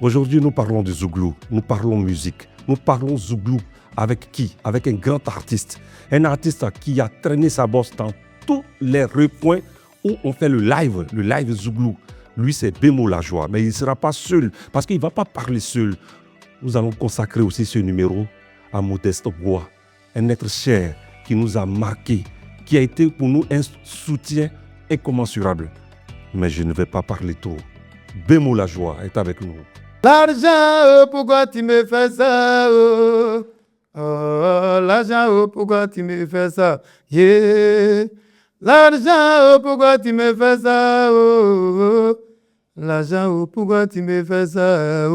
Aujourd'hui, nous parlons de Zouglou, nous parlons musique, nous parlons Zouglou. Avec qui? Avec un grand artiste. Un artiste qui a traîné sa bosse dans tous les recoins où on fait le live Zouglou. Lui, c'est Bémo Lajoie, mais il ne sera pas seul, parce qu'il ne va pas parler seul. Nous allons consacrer aussi ce numéro à Modeste Bois, un être cher qui nous a marqué, qui a été pour nous un soutien incommensurable. Mais je ne vais pas parler trop. Bémo Lajoie est avec nous. L'argent, pourquoi tu me fais ça? L'argent, pourquoi tu me fais ça? Yeah. L'argent, pourquoi tu me fais ça? L'argent, pourquoi tu me fais ça?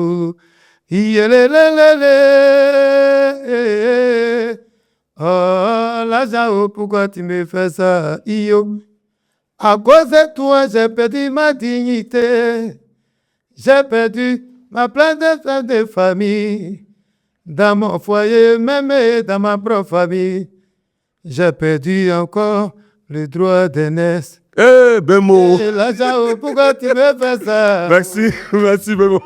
L'argent, pourquoi tu me fais ça? À cause de toi, j'ai perdu ma dignité. J'ai perdu ma place de femme de famille. Dans mon foyer, même dans ma propre famille. J'ai perdu encore le droit d'aînesse. Eh, Bémo! L'argent, pourquoi tu me fais ça? Merci, Bémo.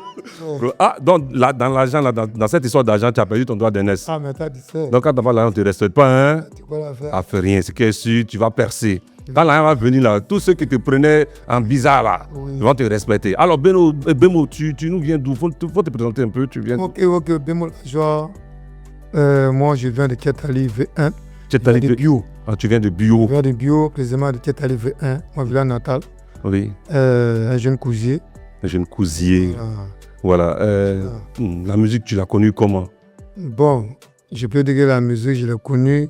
Ah, donc, là, dans l'argent, là, dans cette histoire d'argent, tu as perdu ton droit d'aînesse. Ah, mais t'as dit ça. Donc, quand tu vas l'argent, tu ne respectes pas, hein? Tu vas la faire. Ah, fais rien, c'est que sûr, tu vas percer. Quand l'argent va venir, là, tous ceux qui te prenaient en bizarre, là, ils vont te respecter. Alors, Bémo, tu nous viens d'où? Faut te présenter un peu, tu viens d'où? Ok, Bémo Lajoie. Moi, je viens de Ketali V1. Ketali de Bio. Ah, tu viens de Bio. Je viens de Bio, précisément de Ketali V1, mon village natal. Oui. Un jeune cousier. Un jeune cousier. Voilà. La musique, tu l'as connue comment? Bon, je peux dire que la musique, je l'ai connue.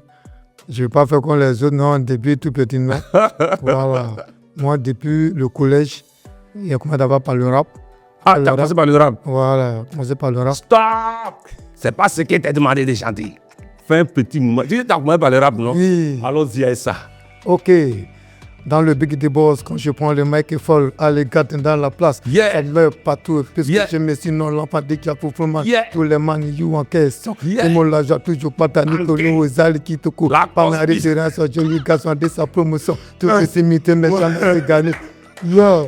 Je ne vais pas faire comme les autres, non, depuis tout petit. Voilà. Moi, depuis le collège, j'ai commencé d'abord par le rap. Ah, tu as commencé par le rap? Voilà, commencé par le rap. Stop! C'est pas ce qui t'a demandé de chanter. Fais un petit moment. Tu as commencé par le rap, non? Oui. Allons-y à ça. Ok. Dans le Big The Boss, quand je prends le microphone, les gars dans la place, elle meurt partout, puisque je me suis non l'enfant dès qu'il y a pour tous les man you en question. Et mon l'argent toujours pas ta Nicolas aux ailes qui te courent. Par la référence, je lui garçon de sa promotion. Tout ce mythe, mais j'en ai gagné.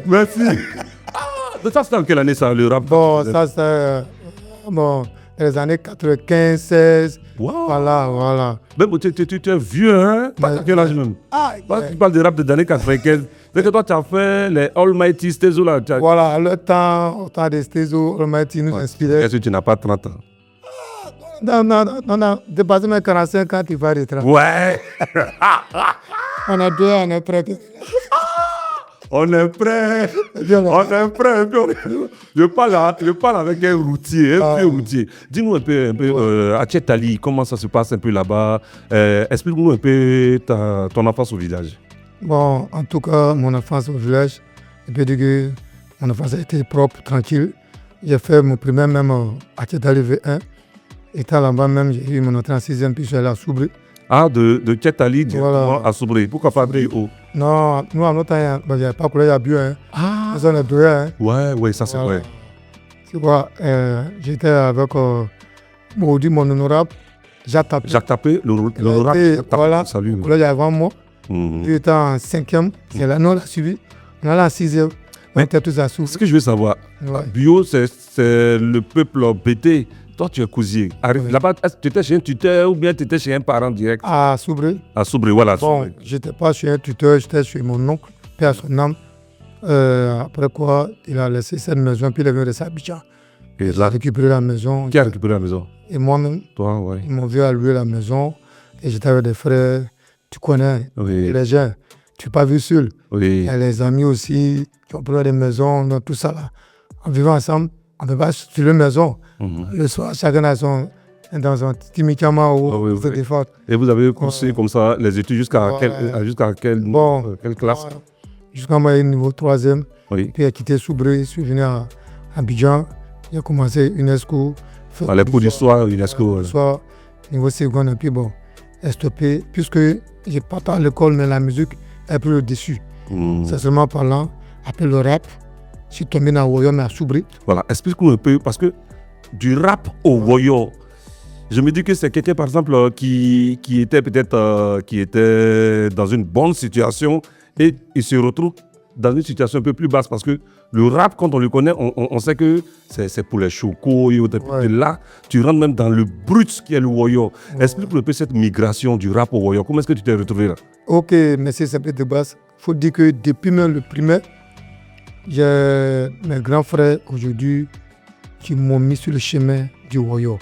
Merci. Ça, c'est en quelle année ça, le rap? Bon, ça, c'est. Bon. Les années 95, 16. Wow. Voilà. Mais tu es vieux, hein? Pas quel âge même? Tu parles de rap des années 95. Mais que toi, tu as fait les Almighty Stezo là. Voilà, le temps des Stezo, Almighty nous inspirait. Est-ce que tu n'as pas 30 ans? Non. Dépasser mes 45 ans, tu vas retraiter. Ouais. On est prêt. On est prêt. Je parle avec un routier, vieux routier. Dis-nous un peu à Ketali, comment ça se passe un peu là-bas. Explique-nous un peu ton enfance au village. Bon, en tout cas, mon enfance au village, je peux dire que mon enfance a été propre, tranquille. J'ai fait mon primaire même à Ketali V1. Étant là-bas même, j'ai eu mon entrée en 6e, puis je suis allé à Soubré. Ah, de Ketali voilà. À Soubré. Pourquoi pas Bio? Non, nous, en notre temps, il n'y avait pas de collège à Bio. Hein. Ah! Nous, on est doués. Hein. Ouais, ça c'est vrai. Tu vois, j'étais avec mon honorable, Jacques Tapé. Jacques Tapé, l'honorable. Voilà, salut. Le collège avant moi. Il était en 5e, c'est là, nous, on l'a suivi. On est allé en 6e. On était tous à Soubré. Ce que je veux savoir, Bio, c'est le peuple bêté. Toi, tu es cousier. Là-bas, tu étais chez un tuteur ou bien tu étais chez un parent direct? À Soubré. À Soubré, voilà. Bon, je n'étais pas chez un tuteur, j'étais chez mon oncle, père son âme. Après quoi, il a laissé cette maison, puis il est venu rester à Abidjan. Il a récupéré la maison. Qui a récupéré la maison? Et moi-même. Toi, oui. Ils m'ont vu à louer la maison. Et j'étais avec des frères, tu connais, les gens. Tu n'es pas vu seul. Oui. Et les amis aussi, qui ont pris des maisons, tout ça là. En vivant ensemble, on ne peut pas sur la maison. Le soir, chacun a dans un petit médicament ou fort. Et vous avez poussé comme ça les études jusqu'à quelle classe? Jusqu'à moi, niveau 3e. Oui. Puis j'ai quitté Soubré, je suis venu à Abidjan. J'ai commencé UNESCO. Les cours d'histoire, UNESCO. Soit niveau seconde, et puis bon, j'ai stoppé. Puisque je n'ai pas tant à l'école, mais la musique est pris le dessus. C'est seulement parlant. Après le rap, je suis tombé dans le Woyo, mais à Soubré. Voilà, explique-nous un peu, parce que du rap au Woyo, je me dis que c'est quelqu'un, par exemple, qui était peut-être qui était dans une bonne situation et il se retrouve dans une situation un peu plus basse parce que le rap, quand on le connaît, on sait que c'est pour les chocos. Et là, tu rentres même dans le brut qui est le woyo. Explique-nous un peu cette migration du rap au woyo. Comment est-ce que tu t'es retrouvé là? Ok, merci, c'est de base. Il faut dire que depuis même le primaire, j'ai mes grands frères aujourd'hui qui m'ont mis sur le chemin du woyo.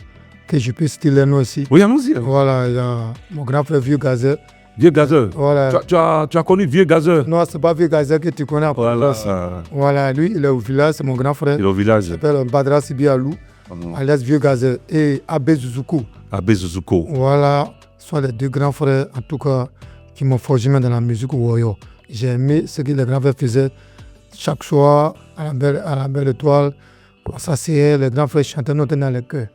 Que je peux citer les noms aussi. Oui, allons-y. Voilà, il y a mon grand frère Vieux Gazeur. Vieux Gazeur. Voilà. Tu as connu Vieux Gazeur? Non, c'est pas Vieux Gazeur que tu connais. Voilà, lui, il est au village, c'est mon grand frère. Il est au village. Il s'appelle Badra Sibi Alou, alias Vieux Gazeur. Et Abbé Zuzuko. Abbé Zuzuko. Voilà, ce sont les deux grands frères, en tout cas, qui m'ont forgé dans la musique woyo. J'ai aimé ce que les grands frères faisaient. Chaque soir, à la belle étoile, on s'asseyait, les grands frères chantaient, nous étions dans le cœur.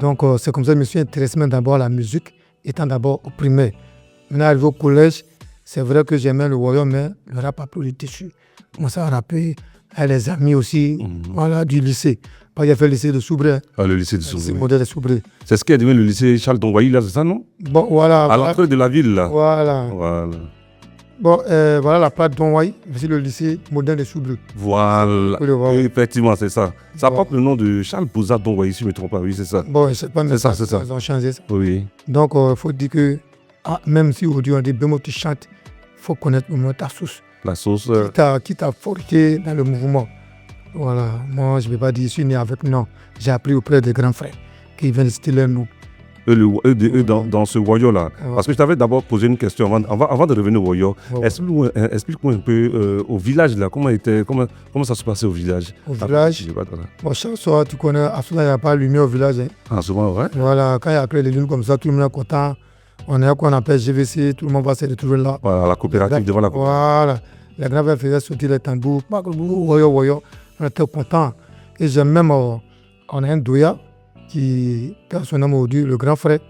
Donc, c'est comme ça que je me suis intéressé d'abord à la musique, étant d'abord au primaire. Maintenant, arrivé au collège, c'est vrai que j'aimais le woyo, mais le rap a pris le dessus. Je commençais à rapper avec les amis aussi, voilà, du lycée. Parce qu'il y avait le lycée de Soubré. Ah, le lycée de Soubré. C'est le modèle de Soubré. C'est ce qui est devenu le lycée Charles Dongwayi, là, c'est ça, non? Bon, voilà. À l'entrée de la ville, là. Voilà. Bon, voilà la plaque Dongwayi, c'est le lycée moderne de Soubré. Voilà. Effectivement, c'est ça. Ça porte le nom de Charles Bouza Dongwayi, si je ne me trompe pas. Oui, c'est ça. Bon, c'est pas c'est ça, c'est ça. Ils ont changé ça. Oui. Donc, il faut dire que, même si aujourd'hui on dit Bemo, tu chantes, il faut connaître ta source. La source. Qui t'a forgé dans le mouvement. Voilà. Moi, je ne vais pas dire je suis né avec. Non. J'ai appris auprès des grands frères qui viennent stiller nous. Eux dans ce woyo-là. Parce que je t'avais d'abord posé une question avant de revenir au woyo. Explique-moi un peu au village, là, comment ça se passait au village? Au village, bon, chaque soir, tu connais, à ce moment-là, il n'y a pas de lumière au village. Hein. Ah, souvent, ouais. Voilà, quand il y a créé les lunes comme ça, tout le monde est content. On est qu'on appelle GVC, tout le monde va se retrouver là. Voilà, la coopérative, devant la coopérative. Voilà, les grands frères faisaient sortir les tambours, woyo, on était contents. Et j'aime même, on a un doya qui perd son nom aujourd'hui, le grand frère,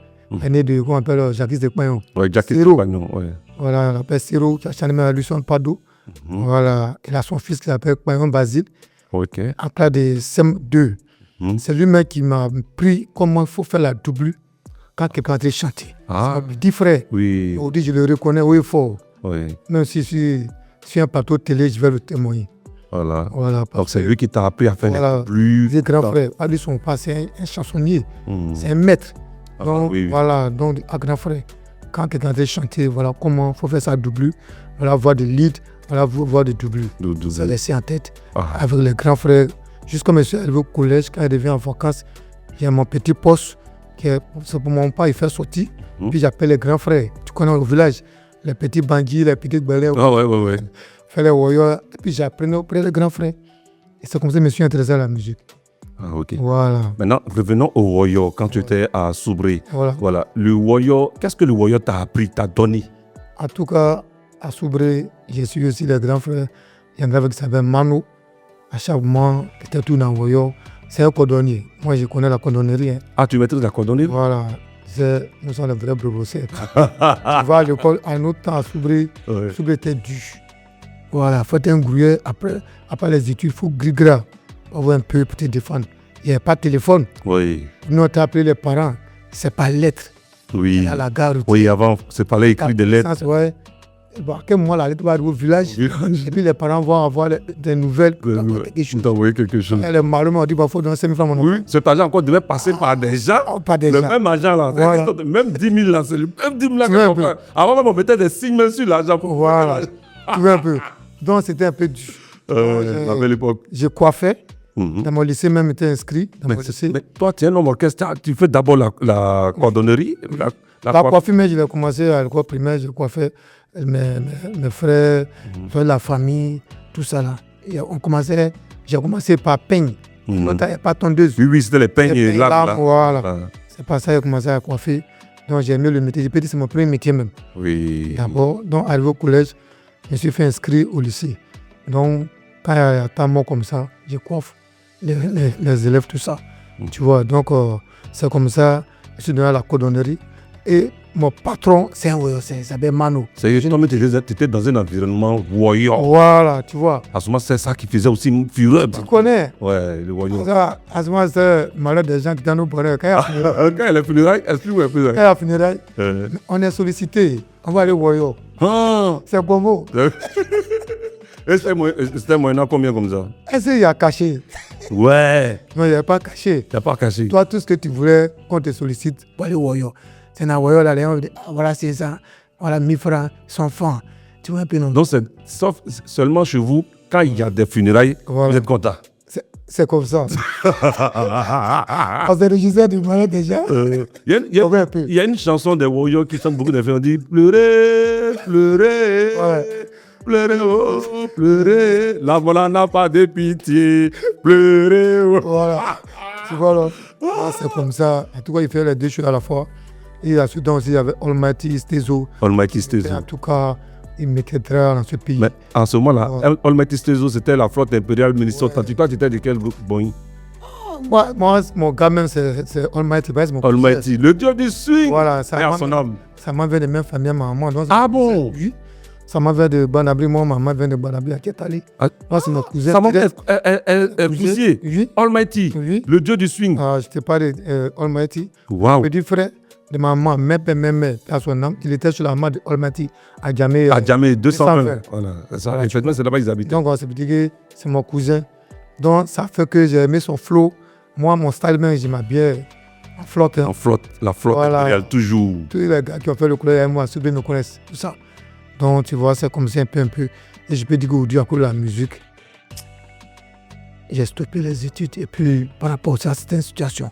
est né de, qu'on appelle Jacques de Pagnon. Oui, Jacques de Pagnon, oui. Voilà, on appelle Siro, qui a chanté même à Lucien Pado. Voilà, il a son fils qui s'appelle Pagnon Basile. Ok. En classe de CM2. C'est lui-même qui m'a appris comment il faut faire la double quand quelqu'un est en train de chanter. Ah. Mon petit frère. Oui. Aujourd'hui, je le reconnais haut et fort. Oui. Même si je suis sur un plateau de télé, je vais le témoigner. Voilà. Donc c'est lui qui t'a appris à faire les plus. Les grands frères, pas lui son pas, c'est un chansonnier, c'est un maître. Donc voilà, donc un grand frère. Quand quelqu'un est chanter, voilà comment il faut faire ça double, voilà voir des leads, voilà voir des doubles. Ça laissé en tête avec les grands frères. Jusqu'à je suis arrivé au collège, quand je reviens en vacances, il y a mon petit poste qui est pour mon père, il fait sortir. Puis j'appelle les grands frères. Tu connais au village, les petits bandits, les petites balais. Ah ouais. Faire les woyo, et puis j'ai appris auprès des grands frères. Et c'est comme ça que je me suis intéressé à la musique. Ah, ok. Voilà. Maintenant, revenons au woyo, quand tu étais à Soubré. Voilà. Le woyo, qu'est-ce que le woyo t'a appris, t'a donné? En tout cas, à Soubré, j'ai su aussi les grands frères. Il y en avait qui s'appelle Mano. À chaque moment, qui était tout dans le woyo. C'est un cordonnier. Moi, je connais la cordonnerie. Hein. Ah, tu maîtrises la cordonnerie? Voilà. Nous sommes les vrais brevosiers. Tu vas à l'école, à notre temps, à Soubré, Soubré était dur. Voilà, il faut être un grouilleur. Après les études, il faut gris-gras pour avoir un peu pour te défendre. Il n'y a pas de téléphone. Oui. Nous, on t'a appelé les parents. C'est par lettre. Oui. À la gare. Oui, avant, c'est par là écrit des lettres. Ouais. Bon, à quel moment la lettre va arriver au village? Et puis les parents vont avoir des nouvelles. D'envoyer quelque chose. Et les marins m'ont dit, il faut donner 5 000 francs. Oui, cet argent encore devait passer par des gens. Par des le gens. même argent là. Voilà. Même 10 000 là. C'est le même 10 000 là. Avant même, on mettait des signes sur l'argent. Voilà. Tu vois un peu. Donc, c'était un peu dur. La belle époque. J'ai coiffé. Dans mon lycée, même, j'étais inscrit. Mais toi, tu es un homme orchestre. Tu fais d'abord la cordonnerie. La coiffure, mais je l'ai commencé à l'école primaire. Je coiffais mes frères, la famille, tout ça là. Et j'ai commencé par peigne. Pas tondeuse. Oui, c'était les peignes et l'arbre. Voilà. C'est pas ça que j'ai commencé à coiffer. Donc, j'ai aimé le métier. J'ai dit c'est mon premier métier même. Oui. D'abord, donc, arrivé au collège, je me suis fait inscrire au lycée. Donc, quand il y a un temps comme ça, je coiffe les élèves, tout ça. Tu vois, donc, c'est comme ça, je suis devenu à la cordonnerie. Et mon patron, c'est un woyo, c'est s'appelle Mano. C'est que toi-même, tu étais dans un environnement woyo. Voilà, tu vois. À ce moment, c'est ça qui faisait aussi une fureur. Tu connais? Ouais, le woyo. À ce moment, c'est malheur des gens qui dans nos bras. Quand il y a les funérailles, explique-moi un peu. Quand il y a les funérailles, on est sollicité. On va aller au woyo. C'est bon mot. Et c'était moyennant combien comme ça? Est-ce qu'il y a caché? Ouais. Non, il n'y a pas caché. T'as pas caché. Toi, tout ce que tu voulais qu'on te sollicite pour aller au Woyo. C'est un Woyo là, les gens disent, ah, voilà, c'est ça. Voilà, 1000 francs, 100 francs. Tu vois un peu, non? Donc, sauf seulement chez vous, quand il y a des funérailles, Voilà. vous êtes content. C'est comme ça. On s'est enregistré du malade déjà. Il y a une chanson des Woyo qui chante beaucoup de filles. On dit pleurez, pleurez, pleurez, oh, pleurez. La voilà n'a pas de pitié. Pleurez. Oh. Voilà. Tu vois là. C'est comme ça. En tout cas, il fait les deux choses à la fois. Et ensuite aussi, il y avait Almighty Stezo. Almighty Stezo. En tout cas, il m'éclaitera dans ce pays. Mais en ce moment-là, Almighty Stezo, c'était la flotte impériale Minnesota. Toi, tu étais de quel groupe? Bon. Moi, mon gars même, c'est Almighty. Almighty, le dieu du swing. Voilà, ça m'avait de même famille, maman. Donc, ah bon? Oui. Ça m'avait de Banabri, moi, maman vient de Banabri à Ketali. Moi, c'est notre cousin. Elle est poussière. Oui. Almighty, oui. Le dieu du swing. Je te parle d'Almighty. Wow. Petit frère de maman, même à son âme, il était sur la main de Almighty à Djamé. À Djamé, 220. Voilà. Voilà. Effectivement, c'est là-bas qu'ils habitent. Donc, on s'est dit que c'est mon cousin. Donc, ça fait que j'ai aimé son flow. Moi, mon style, même, j'aime bien en flotte. En flotte, la flotte, voilà. elle toujours. Tous les gars qui ont fait le couleur avec moi, ceux qui me connaissent, tout ça. Donc, tu vois, c'est comme ça un peu. Et je peux dire qu'aujourd'hui, à cause de la musique, j'ai stoppé les études. Et puis, par rapport à certaines situations.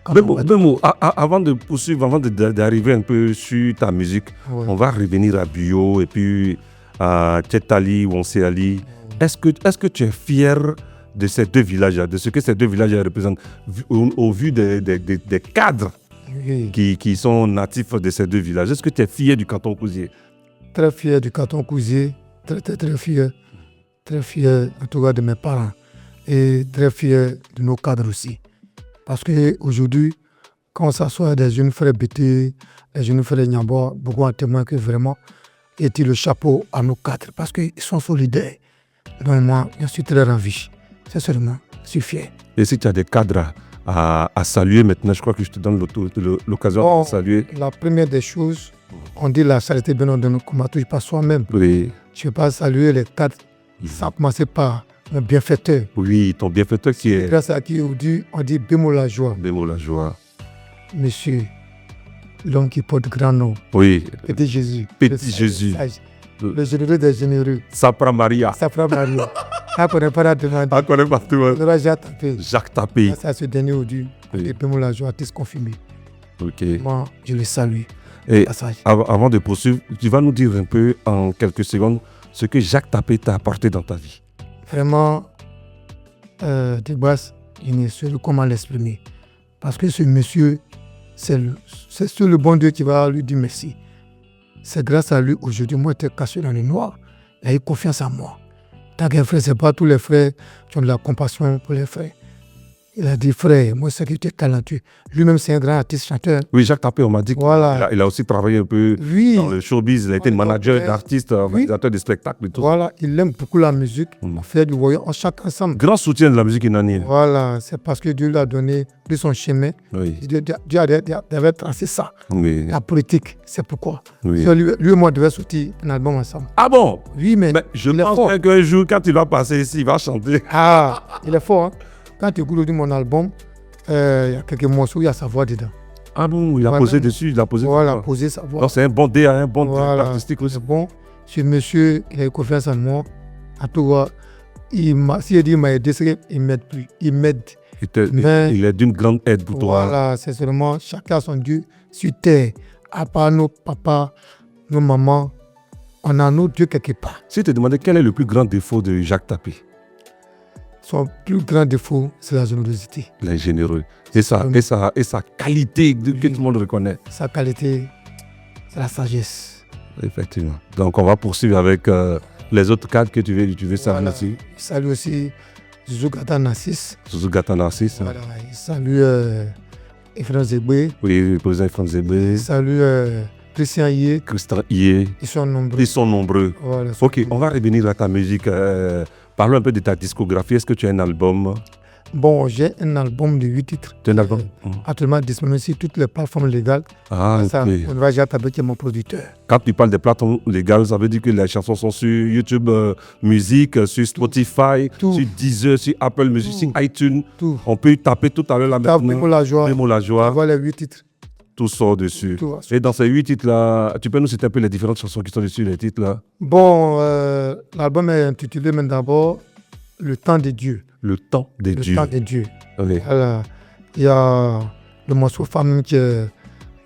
Avant de poursuivre, avant d'arriver un peu sur ta musique, on va revenir à Buyo et puis à Tchetali ou Onséali. Est-ce que tu es fier de ces deux villages, de ce que ces deux villages représentent au vu des cadres qui sont natifs de ces deux villages? Est-ce que tu es fier du canton Kouzié? Très fier du canton Kouzié, très fier. Très fier en tout cas de mes parents et très fier de nos cadres aussi. Parce qu'aujourd'hui, quand on s'assoit des jeunes frères Bété, les jeunes frères Nyambo, beaucoup en témoignent que vraiment, il tire le chapeau à nos cadres parce qu'ils sont solidaires. Donc moi, je suis très ravi. C'est seulement, je suis fier. Et si tu as des cadres à saluer maintenant, je crois que je te donne l'occasion de saluer. La première des choses, on dit la charité bien de nous combattre par soi-même. Oui. Je ne vais pas saluer les cadres sans commencer par un bienfaiteur. Oui, ton bienfaiteur qui est... Grâce à qui on dit Bémo la joie. Bémo la joie. Monsieur, l'homme qui porte grand nom. Oui. Petit Jésus. Petit Jésus. Le généreux des généreux. Sapra Maria. Sapra Maria. On connaît pas la demande. On connaît pas tout. Jacques Tapé. Ça, ce dernier aujourd'hui. Et Bémo la joie, artiste confirmé. Ok. Moi, je le salue. Et avant de poursuivre, tu vas nous dire un peu en quelques secondes ce que Jacques Tapé t'a apporté dans ta vie. Vraiment, de base, il ne sait comment l'exprimer. Parce que ce monsieur, c'est sur le bon Dieu qui va lui dire merci. C'est grâce à lui, aujourd'hui, moi, j'étais caché dans le noir. Il a eu confiance en moi. Tant qu'un frère, ce n'est pas tous les frères qui ont de la compassion pour les frères. Il a dit, frère, moi, c'est que tu es talentueux. Lui-même, c'est un grand artiste chanteur. Oui, Jacques Tapé, on m'a dit voilà. qu'il a aussi travaillé un peu dans le showbiz. Il a été manager d'artistes, organisateur de spectacles et tout. Voilà, il aime beaucoup la musique. On fait du voyage, on chante ensemble. Grand soutien de la musique inanienne. Voilà, c'est parce que Dieu lui a donné de son chemin. Oui. Dieu avait tracé ça. Oui. La politique, c'est pourquoi. Oui. Lui et moi devions sortir un album ensemble. Ah bon? Oui, mais je pense qu'un jour, quand il va passer ici, il va chanter. Ah, il est fort, hein? Quand tu écoutes mon album, il y a quelques morceaux, il y a sa voix dedans. Ah bon, il a posé dessus, il a posé voilà, posé sa voix. Alors c'est un bon DA, un bon artistique aussi. C'est bon. Ce monsieur, il a eu confiance en moi. En tout cas, s'il dit qu'il m'a aidé, c'est qu'il m'aide plus. Il m'aide. Il est d'une grande aide pour toi. Voilà, c'est seulement chacun son Dieu sur terre. À part nos papas, nos mamans, on a nos dieux quelque part. Si tu te demandais quel est le plus grand défaut de Jacques Tapé? Son plus grand défaut, c'est la générosité. Il est généreux. Et sa qualité que tout le monde reconnaît. Sa qualité, c'est la sagesse. Effectivement. Donc, on va poursuivre avec les autres cadres que tu veux saluer aussi. Il salue aussi Zuzugata Narcisse. Zuzugata Narcisse. Voilà. Il salue Efran Zébé. Oui, le président Efran Zébé. Il salue Christian Yé. Christian Yé. Ils sont nombreux. Ils sont nombreux. Voilà, on va revenir à ta musique. Parlons un peu de ta discographie. Est-ce que tu as un album? Bon, j'ai un album de 8 titres. Tu as un album Actuellement disponible sur toutes les plateformes légales. Ah, Ça, ok. on va déjà taper qui est mon producteur. Quand tu parles des plateformes légales, ça veut dire que les chansons sont sur YouTube Music, sur Spotify, Tout. sur Deezer, sur Apple Music, Tout. sur iTunes. Tout. On peut y taper tout à l'heure là Tape maintenant. Memo la joie. Memo la joie, Voilà les 8 titres. tout sort dessus. Tout. Et dans ces 8 titres-là, tu peux nous citer un peu les différentes chansons qui sont dessus, les titres-là? Bon, l'album est intitulé mais d'abord Le temps des dieux. Le temps des Le dieux. temps des dieux. Ok. Alors, il y a le morceau Femme qui est.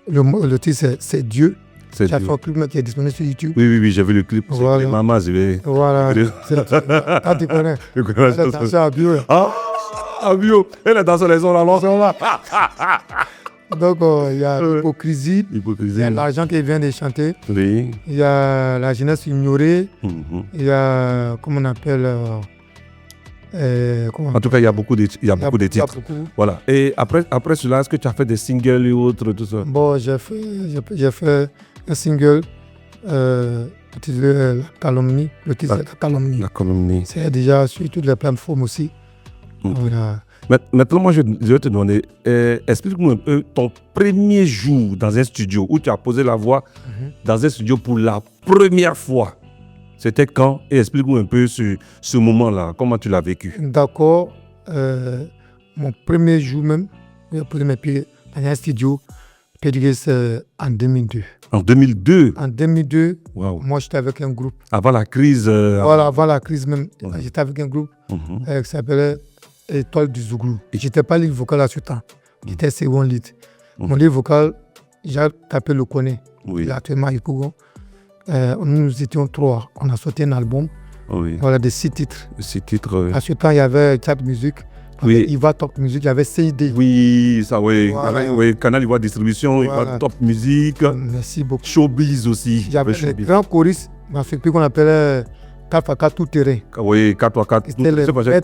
Le titre c'est Dieu. C'est Qui a Dieu. fait un clip qui est disponible sur YouTube. Oui, j'ai vu le clip. Voilà. C'est Maman, j'ai Voilà. Ah, tu connais. Je connais la Elle est chanson. dansée à Bio. Ah, bio. Elle est dans son raison là, non? Donc, il y a l'hypocrisie. Il y Hypocrisie. a l'argent qui vient de chanter. Oui. Il y a la jeunesse ignorée. Mhm. Il y a, comment on appelle. Comment En tout cas, il y a beaucoup de, il y a titres. beaucoup. Voilà. Et après cela, est-ce que tu as fait des singles et autres, tout ça? Bon, j'ai fait un single intitulé La Calomnie. Le titre, c'est La Calomnie. La calomnie. C'est déjà sur toutes les plateformes aussi. Mm. Voilà. Maintenant, moi, je vais te demander, explique-nous un peu ton premier jour dans un studio où tu as posé la voix dans un studio pour la première fois. C'était quand? Et explique-nous un peu ce moment-là, comment tu l'as vécu. D'accord. Mon premier jour même, j'ai posé mes pieds dans un studio. C'est en 2002. En 2002, En 2002, waouh. moi j'étais avec un groupe. Avant la crise. Voilà, avant la crise même, Ouais. j'étais avec un groupe Mhm. qui s'appelait Étoile du Zouglou. Je n'étais pas lead vocal à ce temps. J'étais second lead. Mon lead vocal, j'ai tapé le connaît. Oui, Il est actuellement à Yopougon. Nous étions 3. On a sorti un album, oui. voilà, de 6 titres. Ces titres. À ce temps, il y avait Chat Music, Oui. il va Top Music, il y avait CID. Oui, ça, oui. Voilà. Oui, Canal Ivoire Distribution, Voilà. Ivoire Top Music, Merci beaucoup. Showbiz aussi. Il y avait les Showbiz. grands choristes, dans ce pays qu'on appelait 4x4 tout terrain. Oui, 4x4. C'était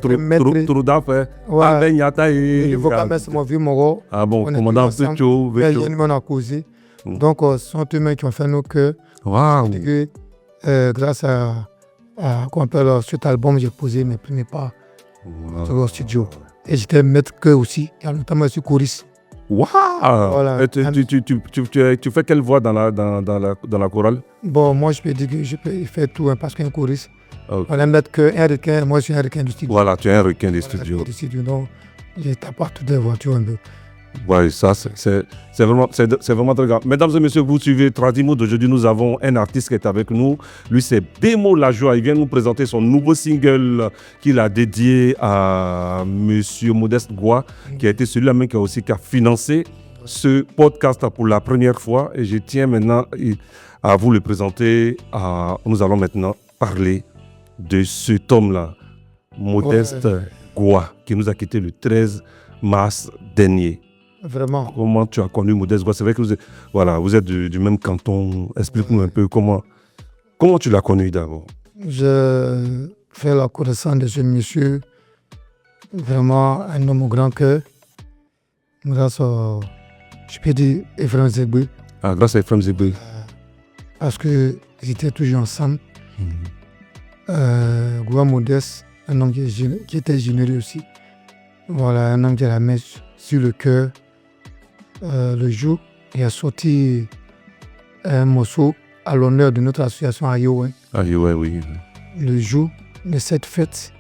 le maître. Troudaf, Voilà. Avec Nyata et. Le vocal, c'est mon vieux Moro. Ah bon, On était commandant ensemble. Vecho. Il y a une a causé. Donc, ce sont eux-mêmes qui ont fait nos cœurs. Waouh. Et que, grâce à qu'on appelle, cet album, j'ai posé mes premiers pas sur le studio. Et j'étais maître chœur aussi. Il y a longtemps, je suis choriste. Waouh. Voilà. Et tu fais quelle voix dans la chorale? Bon, moi, je peux dire que je peux faire tout, hein, parce qu'un choriste, Ok. on est maître chœur, un requin, moi, je suis un requin du studio. Voilà, tu es un requin des Voilà, studios. du studio. Donc, j'étais partout des voitures un peu. Oui, ça, c'est vraiment très grave. Mesdames et messieurs, vous suivez Tradimo. D'aujourd'hui, nous avons un artiste qui est avec nous. Lui, c'est Bémo Lajoie. Il vient nous présenter son nouveau single qu'il a dédié à Monsieur Modeste Goua, qui a été celui-là même qui a financé ce podcast pour la première fois. Et je tiens maintenant à vous le présenter. Nous allons maintenant parler de cet homme-là, Modeste Goua, qui nous a quittés le 13 mars dernier. Vraiment. Comment tu as connu Modeste Goua? C'est vrai que vous êtes du même canton. Explique-nous un peu comment tu l'as connu d'abord. Je fais la connaissance de ce monsieur, vraiment un homme au grand cœur. Grâce à, je peux dire, Ephraim Zégbé, Ah, grâce à Ephraim Zégbé. parce qu'ils étaient toujours ensemble. Goua Modeste, un homme qui était généreux aussi. Voilà, un homme qui a la main sur le cœur. Le jour, il a sorti un morceau à l'honneur de notre association Ayo. Ah oui. Le jour de cette fête,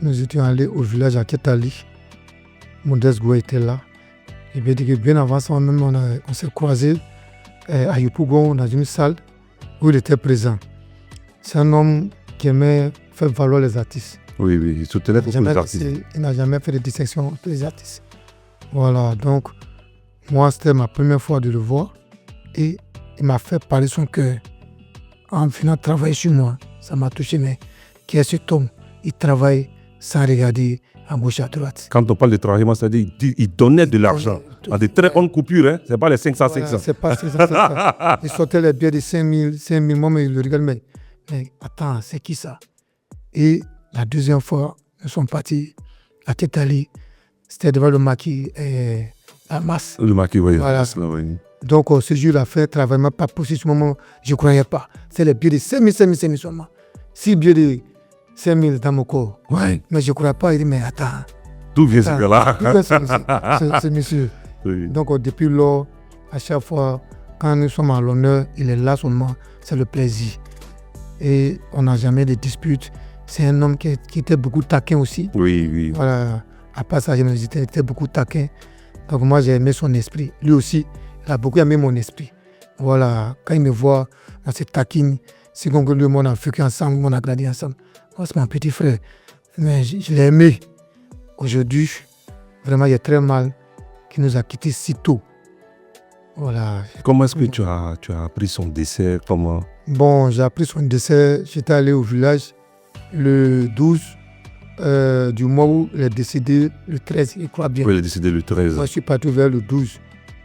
nous étions allés au village à Ketali. Modeste Goua était là. Et bien avant ça, même on s'est croisés à Yopougon dans une salle où il était présent. C'est un homme qui aimait faire valoir les artistes. Oui, il soutenait beaucoup les artistes. Il n'a jamais fait de distinction entre les artistes. Voilà, donc moi c'était ma première fois de le voir et il m'a fait parler son cœur. En venant travailler sur moi, ça m'a touché, mais qui est cet homme? Il travaille sans regarder à gauche, à droite. Quand on parle de travail, c'est-à-dire il donnait de l'argent. En des très bonnes coupures, hein? Ce n'est pas les 500, Voilà, 500. c'est pas 500. Il sortait les billets de 5 000, moi, mais il le regarde, mais attends, c'est qui ça? Et la deuxième fois, nous sommes partis à Ketali, c'était devant le maquis à Masse. Le maquis, oui. Voilà. Oui. Donc, ce jour-là, fait travail, m'a pas poussé ce moment, je ne croyais pas. C'est les billets de 5 000 seulement. 6 billets de 5 000 dans mon corps. Ouais. Mais je ne croyais pas. Il dit, mais attends, Tout vient ce là. C'est monsieur. Oui. Donc, depuis lors, à chaque fois, quand nous sommes à l'honneur, il est là seulement, c'est le plaisir. Et on n'a jamais de disputes. C'est un homme qui était beaucoup taquin aussi. Oui. Voilà. À part sa générosité, il était beaucoup taquin. Donc, moi, j'ai aimé son esprit. Lui aussi, il a beaucoup aimé mon esprit. Voilà. Quand il me voit dans cette taquine, c'est qu'on le monde a vécu ensemble, on a grandi ensemble. Moi, c'est mon petit frère. Mais je l'ai aimé. Aujourd'hui, vraiment, il est très mal qu'il nous a quittés si tôt. Voilà. Comment est-ce que tu as appris son décès? Comment? Bon, j'ai appris son décès. J'étais allé au village le 12 du mois où il est décédé, le 13, il croit bien. Oui, il est décédé le 13. Moi, je suis parti vers le 12.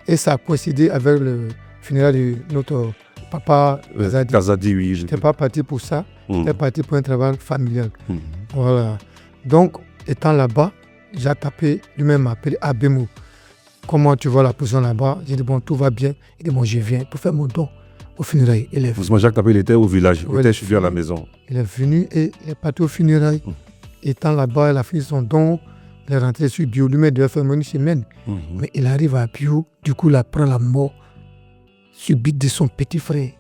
Et ça a coïncidé avec le funérail de notre papa Kazadi. Kazadi, oui. Je n'étais pas parti pour ça. J'étais parti pour un travail familial. Voilà. Donc, étant là-bas, j'ai tapé, lui-même m'a appelé Abemo. Comment tu vois la position là-bas? J'ai dit, bon, tout va bien. Il dit, bon, je viens pour faire mon don au funérail. Vous Jacques Tapé, il était au village, il était chez lui à la maison. Il est venu et il est parti au funérail. Étant là-bas, il a fait son don. Il est rentré sur Bio. Lui-même devait faire une semaine. Mais il arrive à Bio. Du coup, il apprend la mort subite de son petit frère.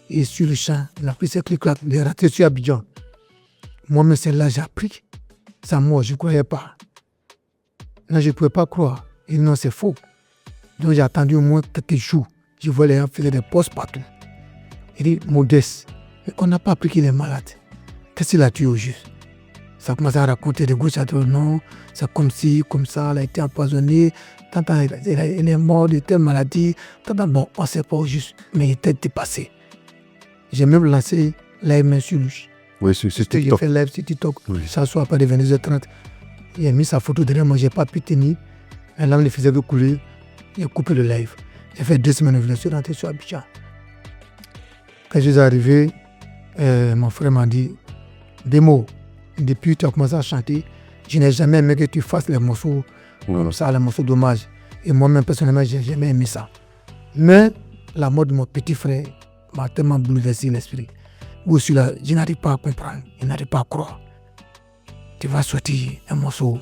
Et sur le champ, il a pris ses clics-clacs. Il est rentré sur Abidjan. Moi-même, c'est là que j'ai appris sa mort. Je ne croyais pas. Là, je ne pouvais pas croire. Et non, c'est faux. Donc, j'ai attendu au moins quelques jours. Je vois les gens faire des postes partout. Il dit, Modeste, mais on n'a pas appris qu'il est malade. Qu'est-ce qu'il a tué au juste? Ça commence à raconter de gauche à droite. Non, c'est comme ci, comme ça, il a été empoisonné. Il est mort de telle maladie. Bon, on ne sait pas au juste, mais il était dépassé. J'ai même lancé la main sur lui. Oui, c'est TikTok. J'ai fait live sur TikTok. Ça soit après 22h30. Il a mis sa photo derrière moi, je n'ai pas pu tenir. Un lame, il faisait de couler. Il a coupé le live. J'ai fait 2 semaines, je suis rentré sur Abidjan. Quand je suis arrivé, mon frère m'a dit, Demo, depuis que tu as commencé à chanter, je n'ai jamais aimé que tu fasses les morceaux comme ça, les morceaux d'hommage. Et moi-même, personnellement, je n'ai jamais aimé ça. Mais la mort de mon petit frère m'a tellement bouleversé l'esprit. Où je suis là, je n'arrive pas à comprendre, je n'arrive pas à croire. Tu vas sortir un morceau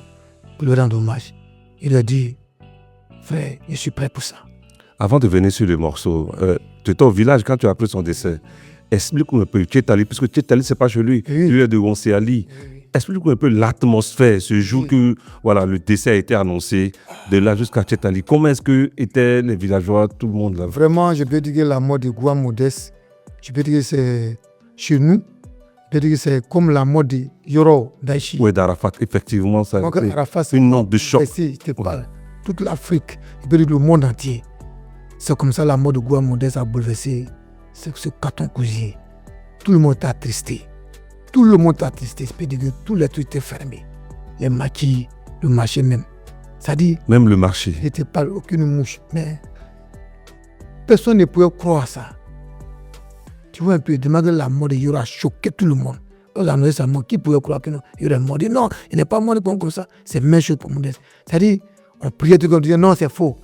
pour le rendre hommage. Il a dit, frère, je suis prêt pour ça. Avant de venir sur le morceau, tu étais au village quand tu as appris son décès. Explique-nous un peu Tchétali, puisque Tchétali, ce n'est pas chez lui. Lui est de Onséali. Explique-nous un peu l'atmosphère, ce jour que voilà, le décès a été annoncé, de là jusqu'à Tchétali. Comment est-ce que étaient les villageois, tout le monde là? Vraiment, je peux dire que la mort de Gouam Modeste, je peux dire que c'est chez nous. Je peux dire que c'est comme la mort de Yoro Daichi. Oui, d'Arafat, effectivement, ça a été une onde de choc. Toute l'Afrique, je peux dire le monde entier. C'est comme ça la mort de Gouam Modeste a bouleversé ce carton cousier. Tout le monde est attristé. Tout le monde est attristé. Je peux dire que tous les trucs étaient fermés. Les maquis, le marché même. Ça dit. Même le marché. Il n'était pas aucune mouche. Mais personne ne pouvait croire ça. Tu vois un peu, demander la mort de Yoro a choqué tout le monde. Quand on a annoncé sa mort, qui pouvait croire qu'il est mort? Il dit non, il n'est pas mort comme ça. C'est la même chose pour Modeste. C'est-à-dire, on priait tout le monde, on disait non, c'est faux.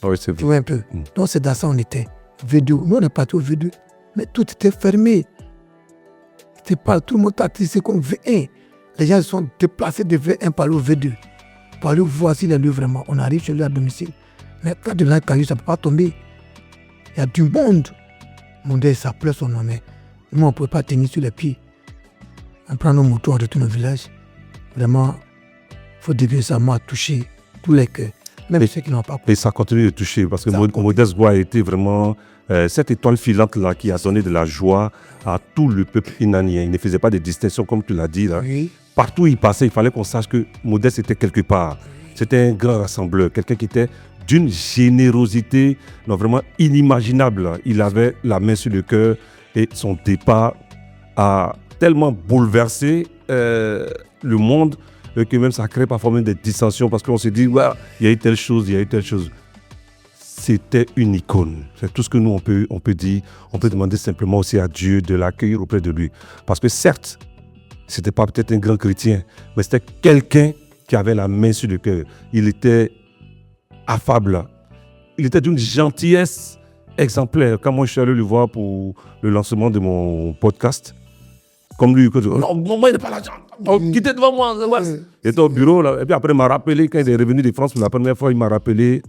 Oui, c'est vrai. Tu vois un peu. Donc c'est dans ça on était. V2. Nous on est partis au V2. Mais tout était fermé. C'était pas, tout le monde était attristé comme V1. Les gens se sont déplacés de V1 par le V2. Pour aller voir s'il est lui vraiment. On arrive chez lui à domicile. Mais quand tu viens de caillou, ça ne peut pas tomber. Il y a du monde. Modeste, ça pleure son nom. Mais nous, on ne pouvait pas tenir sur les pieds. On prend nos motos, on retourne au village. Vraiment, il faut dire que ça m'a touché tous les cœurs. Même ceux qui n'ont pas. Et ça continue de toucher parce que Modeste Gouam a été vraiment cette étoile filante-là qui a donné de la joie à tout le peuple inanien. Il ne faisait pas de distinction comme tu l'as dit. Là. Oui. Partout où il passait, il fallait qu'on sache que Modeste était quelque part. C'était un grand rassembleur, quelqu'un qui était d'une générosité vraiment inimaginable. Il avait la main sur le cœur et son départ a tellement bouleversé le monde que même ça crée parfois même des dissensions parce qu'on se dit, ouais, il y a eu telle chose, il y a eu telle chose. C'était une icône. C'est tout ce que nous, on peut dire. On peut demander simplement aussi à Dieu de l'accueillir auprès de lui. Parce que certes, ce n'était pas peut-être un grand chrétien, mais c'était quelqu'un qui avait la main sur le cœur. Il était affable. Il était d'une gentillesse exemplaire. Quand moi, je suis allé le voir pour le lancement de mon podcast, comme lui, non, moi, il n'est pas l'argent. Oh, quittez devant moi. Il était au bureau, là, et puis après, il m'a rappelé, quand il est revenu de France pour la première fois, il m'a rappelé.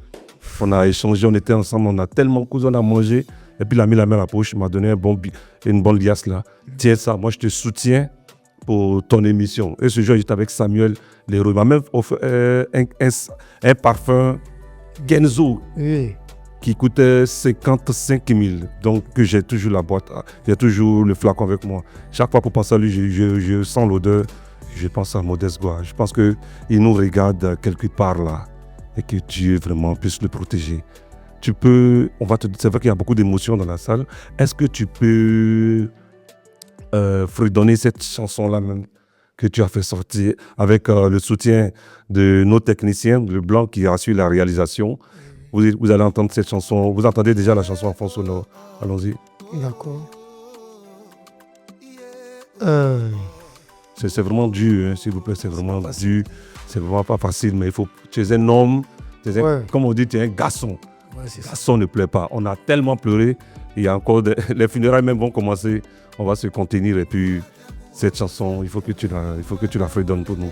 On a échangé, on était ensemble, on a tellement causé, on a mangé. Et puis il a mis la main à la poche, il m'a donné une bonne liasse là. Tiens ça, moi je te soutiens pour ton émission. Et ce jour, j'étais avec Samuel Leroux. Il m'a même offert un parfum Genzo qui coûtait 55 000. Donc que j'ai toujours la boîte, j'ai toujours le flacon avec moi. Chaque fois pour penser à lui, je sens l'odeur, je pense à Modeste Goa. Je pense qu'il nous regarde quelque part là et que Dieu vraiment puisse le protéger. Tu peux, c'est vrai qu'il y a beaucoup d'émotions dans la salle. Est-ce que tu peux fredonner cette chanson-là même que tu as fait sortir avec le soutien de nos techniciens, le Blanc qui a suivi la réalisation. Vous allez entendre cette chanson. Vous entendez déjà la chanson en fond sonore. Allons-y. D'accord. C'est vraiment dur, hein, s'il vous plaît. C'est vraiment dur. C'est vraiment pas facile, mais il faut. Tu es un homme. Comme on dit, tu es un garçon. Ouais, c'est garçon ne pleure pas. On a tellement pleuré. Il y a encore les funérailles même vont commencer. On va se contenir et puis cette chanson, il faut que tu la fredonnes pour nous.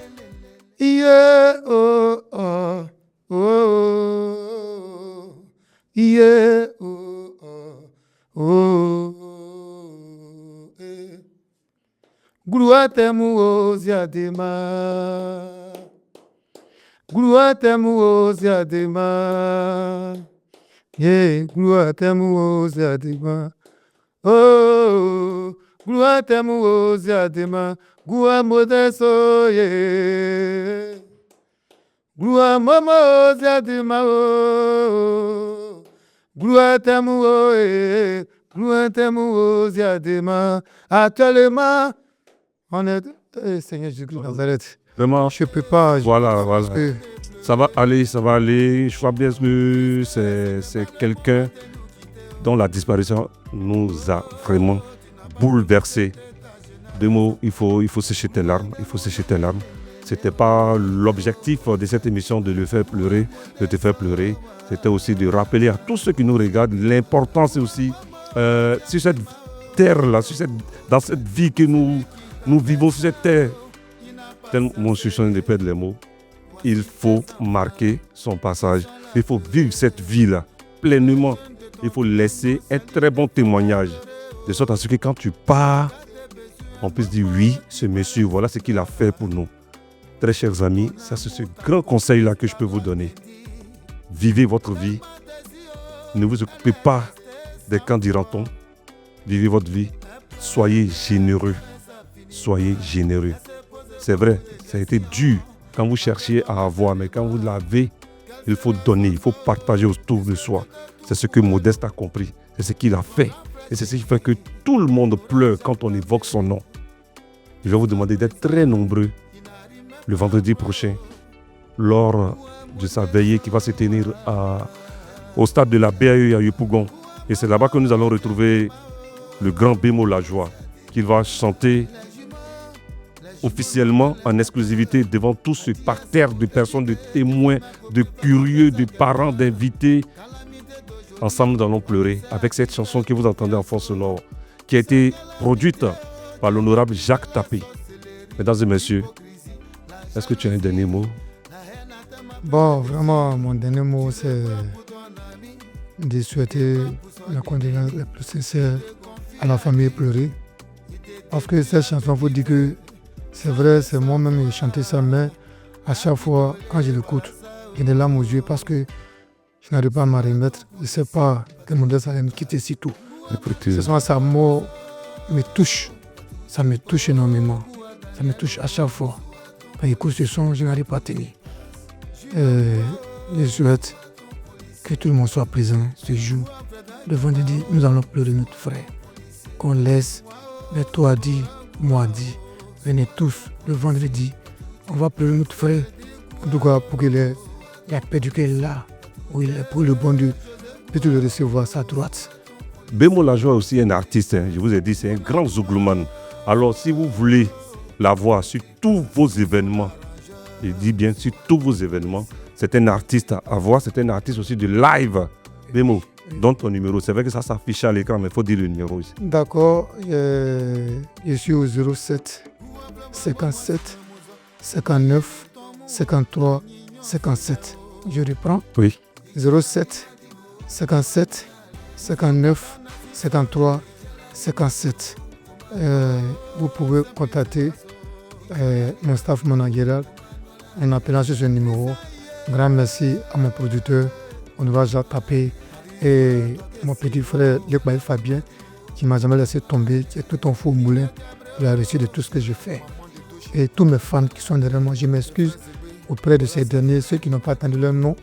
Yeah, oh, oh, oh, oh. Yeah, oh, oh, oh, eh. Gulua temu oziadema. Gulua temu oziadema. Yeah, gulua temu oziadema. Oh, gulua temu oziadema. Gua modeso ye. Gulua momo oziadema o. Gulua temu o. Gulua temu oziadema. Actuellement, on est... Seigneur Jésus Nazareth. Vraiment, je ne peux pas. Voilà. Ça va aller. Je crois bien que c'est quelqu'un dont la disparition nous a vraiment bouleversés. Deux mots, il faut sécher tes larmes. C'était pas l'objectif de cette émission de te faire pleurer. C'était aussi de rappeler à tous ceux qui nous regardent l'importance aussi sur cette terre-là, dans cette vie que nous vivons sur cette terre. Mon sujet de perdre les mots. Il faut marquer son passage. Il faut vivre cette vie-là pleinement. Il faut laisser un très bon témoignage. De sorte à ce que quand tu pars, on puisse dire oui, ce monsieur, voilà ce qu'il a fait pour nous. Très chers amis, ça c'est ce grand conseil-là que je peux vous donner. Vivez votre vie. Ne vous occupez pas des quand dira-t-on. Vivez votre vie. Soyez généreux. C'est vrai, ça a été dur quand vous cherchiez à avoir, mais quand vous l'avez, il faut donner, il faut partager autour de soi. C'est ce que Modeste a compris, c'est ce qu'il a fait. Et c'est ce qui fait que tout le monde pleure quand on évoque son nom. Je vais vous demander d'être très nombreux le vendredi prochain, lors de sa veillée qui va se tenir au stade de la BAE à Yopougon. Et c'est là-bas que nous allons retrouver le grand Bémo Lajoie, qui va chanter officiellement en exclusivité devant tout ce parterre de personnes, de témoins, de curieux, de parents, d'invités. Ensemble, nous allons pleurer avec cette chanson que vous entendez en fond sonore, qui a été produite par l'honorable Jacques Tapé. Mesdames et messieurs, est-ce que tu as un dernier mot? Bon, vraiment, mon dernier mot, c'est de souhaiter la condoléance la plus sincère à la famille pleurée. Parce que cette chanson, il faut dire que c'est vrai, c'est moi-même qui ai chanté ça, mais à chaque fois, quand je l'écoute, j'ai des larmes aux yeux parce que je n'arrive pas à m'en remettre. Je ne sais pas que Modeste allait me quitter si tôt. Ce soir, sa mort me touche. Ça me touche énormément. Ça me touche à chaque fois. Quand j'écoute ce son, je n'arrive pas à tenir. Je souhaite que tout le monde soit présent ce jour. Le vendredi, nous allons pleurer notre frère. Qu'on laisse, mais toi dit, moi dit. Venez tous le vendredi. On va pleurer notre frère. En tout cas, pour qu'il ait perdu qu'il est là. Où il est, pour le bon Dieu, peut le recevoir à sa droite. Bémo Lajoie est aussi un artiste. Je vous ai dit, c'est un grand zouglouman. Alors, si vous voulez la voir sur tous vos événements, je dis bien sur tous vos événements, c'est un artiste à voir. C'est un artiste aussi de live. Bémo, Donne ton numéro. C'est vrai que ça s'affiche à l'écran, mais il faut dire le numéro aussi. D'accord. Je suis au 07 57 59 53 57. Je reprends. Oui. 07 57 59 53 57. Vous pouvez contacter mon staff managérial en appelant sur ce numéro. Grand merci à mon producteur, Honorable Jacques Tapé, et mon petit frère Lekbaï Fabien, qui ne m'a jamais laissé tomber, qui est tout en faux moulin de la réussite de tout ce que je fais. Et tous mes fans qui sont derrière moi, je m'excuse auprès de ces derniers, ceux qui n'ont pas entendu leur nom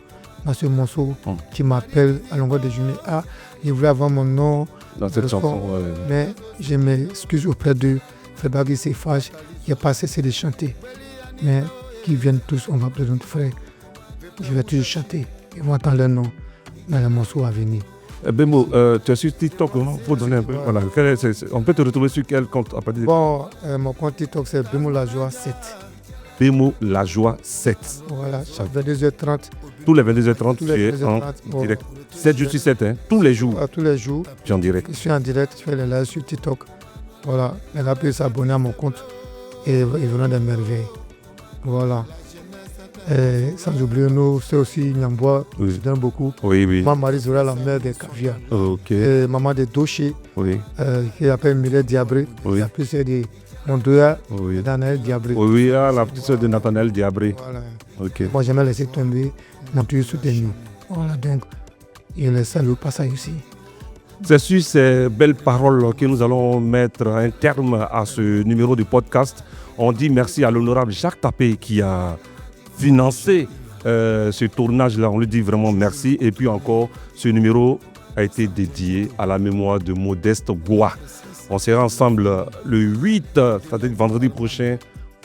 dans ce morceau, qui m'appellent à longueur de journée. Ah, je voulais avoir mon nom dans cette chanson. Mais je m'excuse auprès de Fébagui Seyfage, qui n'a pas cessé de chanter. Mais qui viennent tous, on va présenter notre frère. Je vais toujours chanter. Ils vont entendre leur nom dans les morceaux à venir. Bémo, tu es sur TikTok, il faut donner un peu. Voilà. On peut te retrouver sur quel compte à partir de... Bon, mon compte TikTok, c'est Bémo La Joie 7. Bémo La Joie 7. Voilà, chaque 22h30. Tous les 22h30, tu es en direct. 7 jours sur 7, hein, tous les jours. Tous les jours. Tu es en direct. Je suis en direct, je fais les lives sur TikTok. Voilà, elle a pu s'abonner à mon compte et ils verront des merveilles. Voilà. Et sans oublier nous, c'est aussi Nyambois, je donne beaucoup. Oui, oui. Maman Marie-Zora, la mère des caviar. Ok. Et maman de Doché, oui. Qui s'appelle Mireille Diabré. Oui. La plus c'est de mon doigt, oui. Daniel Diabré. Oui, la petite soeur de Nathanaël Diabré. Voilà. Ok. Moi, jamais laissé tomber, n'a plus soutenu. Voilà, donc, il les salue au passage ici. C'est sur ces belles paroles que nous allons mettre un terme à ce numéro de podcast. On dit merci à l'honorable Jacques Tapé qui a financé ce tournage-là. On lui dit vraiment merci. Et puis encore, ce numéro a été dédié à la mémoire de Modeste Bois. On sera ensemble le 8, c'est-à-dire vendredi prochain,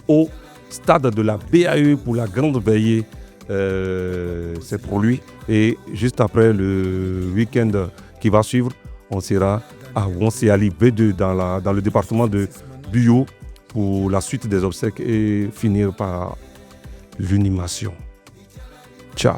au stade de la BAE pour la grande veillée. C'est pour lui. Et juste après le week-end qui va suivre, on sera à Wonséali B2 dans le département de Buyo pour la suite des obsèques et finir par l'inhumation. Ciao.